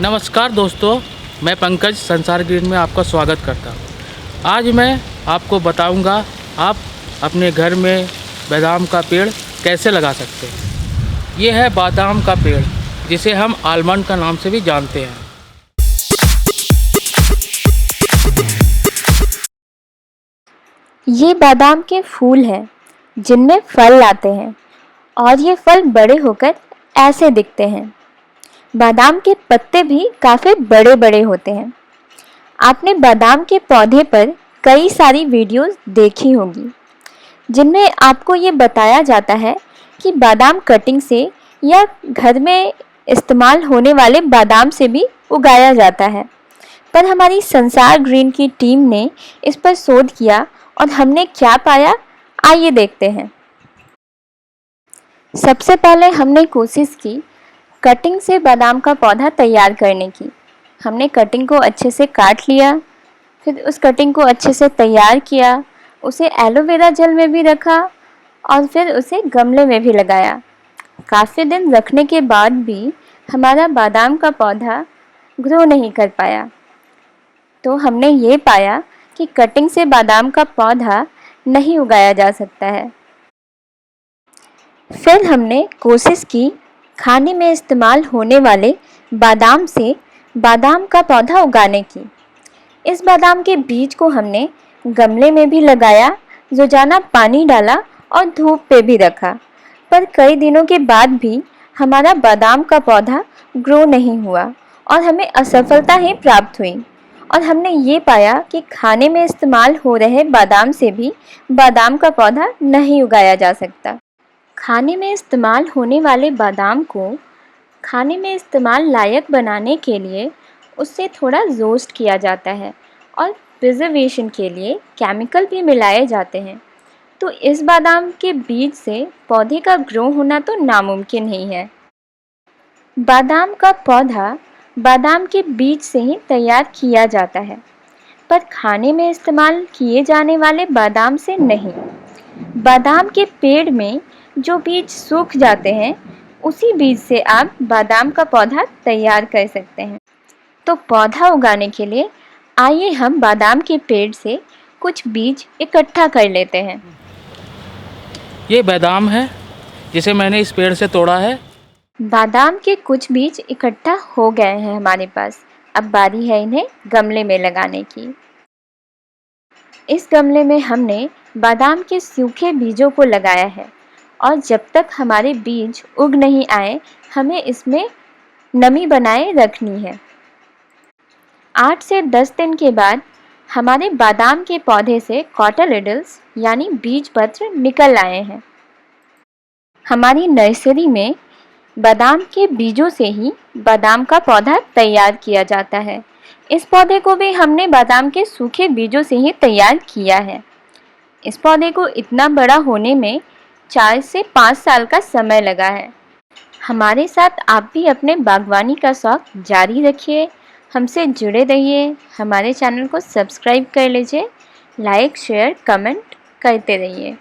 नमस्कार दोस्तों, मैं पंकज संसार ग्रीन में आपका स्वागत करता हूँ। आज मैं आपको बताऊंगा आप अपने घर में बादाम का पेड़ कैसे लगा सकते हैं। ये है बादाम का पेड़, जिसे हम आलमंड का नाम से भी जानते हैं। ये बादाम के फूल हैं जिनमें फल आते हैं और ये फल बड़े होकर ऐसे दिखते हैं। बादाम के पत्ते भी काफ़ी बड़े बड़े होते हैं। आपने बादाम के पौधे पर कई सारी वीडियोस देखी होंगी जिनमें आपको ये बताया जाता है कि बादाम कटिंग से या घर में इस्तेमाल होने वाले बादाम से भी उगाया जाता है। पर हमारी संसार ग्रीन की टीम ने इस पर शोध किया और हमने क्या पाया, आइए देखते हैं। सबसे पहले हमने कोशिश की कटिंग से बादाम का पौधा तैयार करने की। हमने कटिंग को अच्छे से काट लिया, फिर उस कटिंग को अच्छे से तैयार किया, उसे एलोवेरा जेल में भी रखा और फिर उसे गमले में भी लगाया। काफ़ी दिन रखने के बाद भी हमारा बादाम का पौधा ग्रो नहीं कर पाया, तो हमने ये पाया कि कटिंग से बादाम का पौधा नहीं उगाया जा सकता है। फिर हमने कोशिश की खाने में इस्तेमाल होने वाले बादाम से बादाम का पौधा उगाने की। इस बादाम के बीज को हमने गमले में भी लगाया, रोजाना पानी डाला और धूप पे भी रखा, पर कई दिनों के बाद भी हमारा बादाम का पौधा ग्रो नहीं हुआ और हमें असफलता ही प्राप्त हुई। और हमने ये पाया कि खाने में इस्तेमाल हो रहे बादाम से भी बादाम का पौधा नहीं उगाया जा सकता। खाने में इस्तेमाल होने वाले बादाम को खाने में इस्तेमाल लायक बनाने के लिए उससे थोड़ा रोस्ट किया जाता है और प्रिजर्वेशन के लिए केमिकल भी मिलाए जाते हैं। तो इस बादाम के बीज से पौधे का ग्रो होना तो नामुमकिन ही है। बादाम का पौधा बादाम के बीज से ही तैयार किया जाता है, पर खाने में इस्तेमाल किए जाने वाले बादाम से नहीं। बादाम के पेड़ में जो बीज सूख जाते हैं, उसी बीज से आप बादाम का पौधा तैयार कर सकते हैं। तो पौधा उगाने के लिए आइए हम बादाम के पेड़ से कुछ बीज इकट्ठा कर लेते हैं। ये बादाम है जिसे मैंने इस पेड़ से तोड़ा है। बादाम के कुछ बीज इकट्ठा हो गए हैं हमारे पास। अब बारी है इन्हें गमले में लगाने की। इस गमले में हमने बादाम के सूखे बीजों को लगाया है और जब तक हमारे बीज उग नहीं आए, हमें इसमें नमी बनाए रखनी है। 8 से 10 दिन के बाद हमारे बादाम के पौधे से कॉटिलिडन्स यानी बीज पत्र निकल आए हैं। हमारी नर्सरी में बादाम के बीजों से ही बादाम का पौधा तैयार किया जाता है। इस पौधे को भी हमने बादाम के सूखे बीजों से ही तैयार किया है। इस पौधे को इतना बड़ा होने में 4 से 5 साल का समय लगा है। हमारे साथ आप भी अपने बागवानी का शौक जारी रखिए, हमसे जुड़े रहिए, हमारे चैनल को सब्सक्राइब कर लीजिए, लाइक शेयर कमेंट करते रहिए।